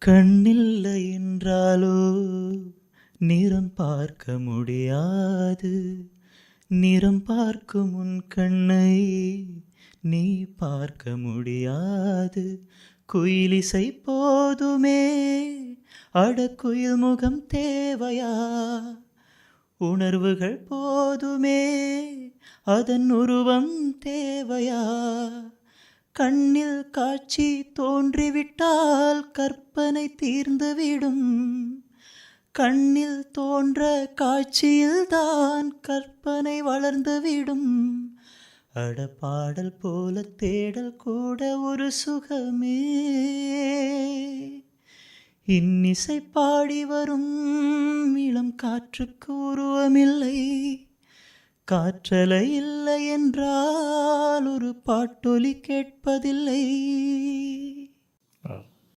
கண்ணில்லை என்றாலோ நிறம் பார்க்க முடியாது. நிறம் பார்க்கும் உன் கண்ணை நீ பார்க்க முடியாது. குயிலிசை போதுமே, அட குயில் முகம் தேவையா? உணர்வுகள் போதுமே, அதன் உருவம் தேவையா? கண்ணில் காட்சி தோன்றிவிட்டால் கற்பனை தீர்ந்துவிடும். கண்ணில் தோன்ற காட்சியில்தான் கற்பனை வளர்ந்துவிடும். அட பாடல் போல தேடல் கூட ஒரு சுகமே. இன்னிசை பாடி வரும் இளம் காற்றுக்கு உருவமில்லை. காற்றலை இல்லை என்றால் ஒரு பாட்டொலி கேட்பதில்லை.